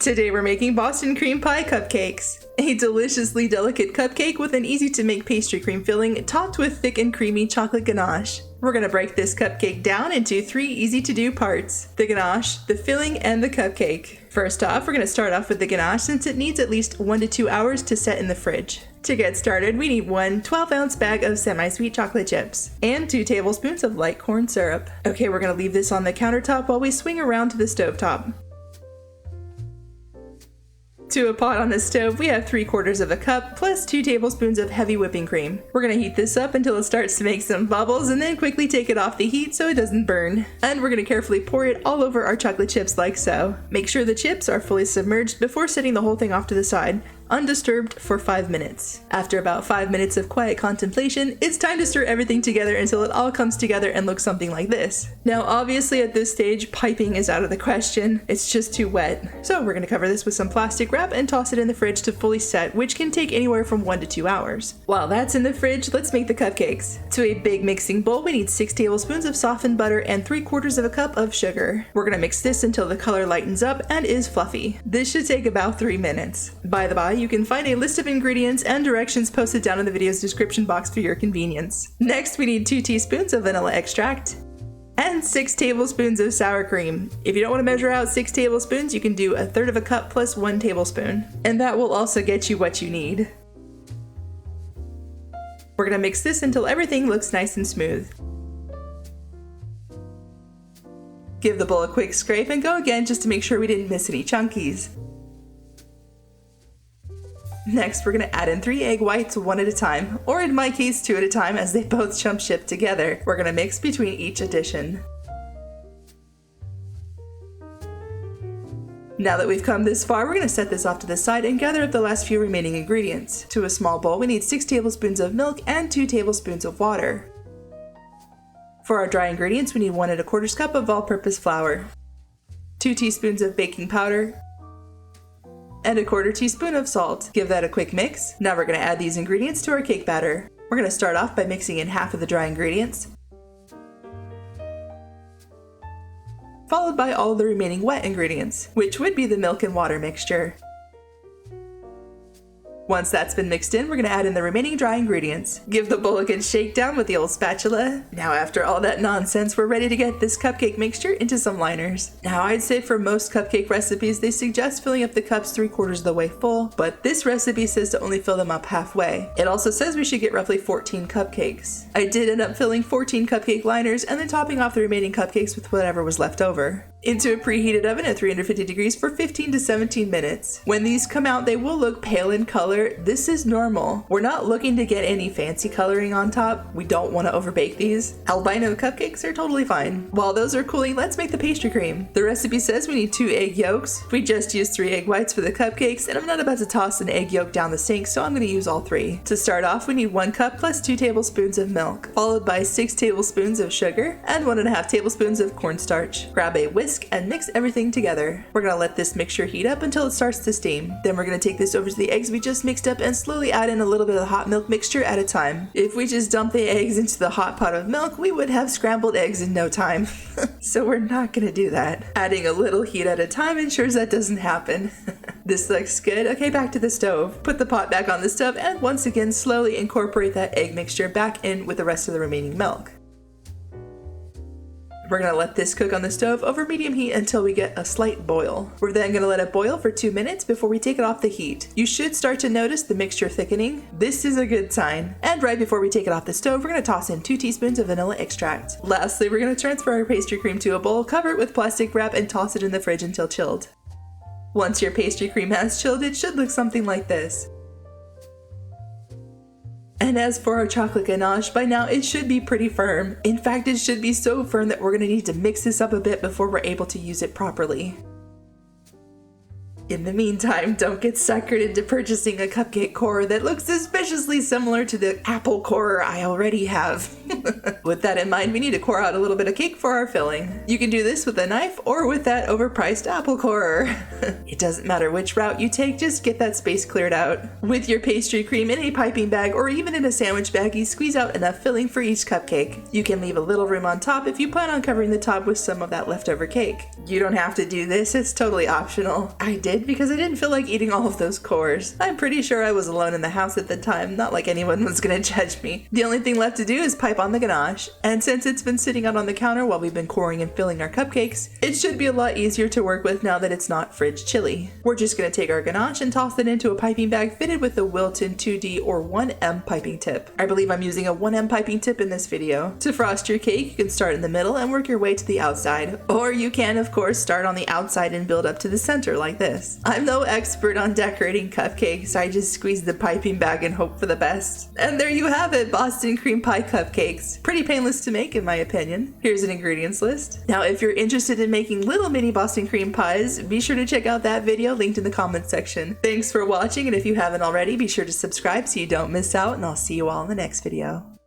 Today we're making Boston Cream Pie Cupcakes, a deliciously delicate cupcake with an easy to make pastry cream filling topped with thick and creamy chocolate ganache. We're going to break this cupcake down into 3 easy to do parts: the ganache, the filling, and the cupcake. First off, we're going to start off with the ganache since it needs at least 1 to 2 hours to set in the fridge. To get started, we need 1 12-ounce bag of semi-sweet chocolate chips and 2 tablespoons of light corn syrup. Okay, we're going to leave this on the countertop while we swing around to the stovetop. To a pot on the stove, we have 3/4 of a cup plus 2 tablespoons of heavy whipping cream. We're going to heat this up until it starts to make some bubbles and then quickly take it off the heat so it doesn't burn. And we're going to carefully pour it all over our chocolate chips like so. Make sure the chips are fully submerged before setting the whole thing off to the side, undisturbed for 5 minutes. After about 5 minutes of quiet contemplation, it's time to stir everything together until it all comes together and looks something like this. Now obviously at this stage, piping is out of the question. It's just too wet. So we're going to cover this with some plastic wrap and toss it in the fridge to fully set, which can take anywhere from 1 to 2 hours. While that's in the fridge, let's make the cupcakes. To a big mixing bowl, we need 6 tablespoons of softened butter and 3/4 of a cup of sugar. We're going to mix this until the color lightens up and is fluffy. This should take about 3 minutes. By the by, you can find a list of ingredients and directions posted down in the video's description box for your convenience. Next, we need 2 teaspoons of vanilla extract and 6 tablespoons of sour cream. If you don't want to measure out 6 tablespoons, you can do 1/3 of a cup plus 1 tablespoon, and that will also get you what you need. We're going to mix this until everything looks nice and smooth. Give the bowl a quick scrape and go again just to make sure we didn't miss any chunkies. Next, we're going to add in 3 egg whites 1 at a time, or in my case 2 at a time as they both jump ship together. We're going to mix between each addition. Now that we've come this far, we're going to set this off to the side and gather up the last few remaining ingredients. To a small bowl, we need 6 tablespoons of milk and 2 tablespoons of water. For our dry ingredients, we need 1 1/4 cup of all-purpose flour, 2 teaspoons of baking powder, and 1/4 teaspoon of salt. Give that a quick mix. Now we're going to add these ingredients to our cake batter. We're going to start off by mixing in half of the dry ingredients, followed by all of the remaining wet ingredients, which would be the milk and water mixture. Once that's been mixed in, we're going to add in the remaining dry ingredients. Give the bowl a good shake down with the old spatula. Now after all that nonsense, we're ready to get this cupcake mixture into some liners. Now I'd say for most cupcake recipes, they suggest filling up the cups 3/4 of the way full, but this recipe says to only fill them up halfway. It also says we should get roughly 14 cupcakes. I did end up filling 14 cupcake liners and then topping off the remaining cupcakes with whatever was left over into a preheated oven at 350 degrees for 15 to 17 minutes. When these come out, they will look pale in color. This is normal. We're not looking to get any fancy coloring on top. We don't want to overbake these. Albino cupcakes are totally fine. While those are cooling, let's make the pastry cream. The recipe says we need 2 egg yolks. We just used 3 egg whites for the cupcakes, and I'm not about to toss an egg yolk down the sink, so I'm going to use all 3. To start off, we need 1 cup plus 2 tablespoons of milk, followed by 6 tablespoons of sugar and 1 1/2 tablespoons of cornstarch. Grab a whisk and mix everything together. We're going to let this mixture heat up until it starts to steam. Then we're going to take this over to the eggs we just mixed up and slowly add in a little bit of the hot milk mixture at a time. If we just dump the eggs into the hot pot of milk, we would have scrambled eggs in no time. So we're not going to do that. Adding a little heat at a time ensures that doesn't happen. This looks good. Okay, back to the stove. Put the pot back on the stove and once again slowly incorporate that egg mixture back in with the rest of the remaining milk. We're going to let this cook on the stove over medium heat until we get a slight boil. We're then going to let it boil for 2 minutes before we take it off the heat. You should start to notice the mixture thickening. This is a good sign. And right before we take it off the stove, we're going to toss in 2 teaspoons of vanilla extract. Lastly, we're going to transfer our pastry cream to a bowl, cover it with plastic wrap, and toss it in the fridge until chilled. Once your pastry cream has chilled, it should look something like this. And as for our chocolate ganache, by now it should be pretty firm. In fact, it should be so firm that we're going to need to mix this up a bit before we're able to use it properly. In the meantime, don't get suckered into purchasing a cupcake core that looks suspiciously similar to the apple core I already have. With that in mind, we need to core out a little bit of cake for our filling. You can do this with a knife or with that overpriced apple corer. It doesn't matter which route you take, just get that space cleared out. With your pastry cream in a piping bag or even in a sandwich baggie, squeeze out enough filling for each cupcake. You can leave a little room on top if you plan on covering the top with some of that leftover cake. You don't have to do this, it's totally optional. I did because I didn't feel like eating all of those cores. I'm pretty sure I was alone in the house at the time, not like anyone was gonna judge me. The only thing left to do is pipe on the ganache, and since it's been sitting out on the counter while we've been coring and filling our cupcakes, it should be a lot easier to work with now that it's not fridge chilly. We're just gonna take our ganache and toss it into a piping bag fitted with a Wilton 2D or 1M piping tip. I believe I'm using a 1M piping tip in this video. To frost your cake, you can start in the middle and work your way to the outside, or you can of course start on the outside and build up to the center like this. I'm no expert on decorating cupcakes, I just squeeze the piping bag and hope for the best. And there you have it, Boston Cream Pie Cupcakes. Pretty painless to make in my opinion. Here's an ingredients list. Now if you're interested in making little mini Boston cream pies, be sure to check out that video linked in the comments section. Thanks for watching, and if you haven't already, be sure to subscribe so you don't miss out, and I'll see you all in the next video.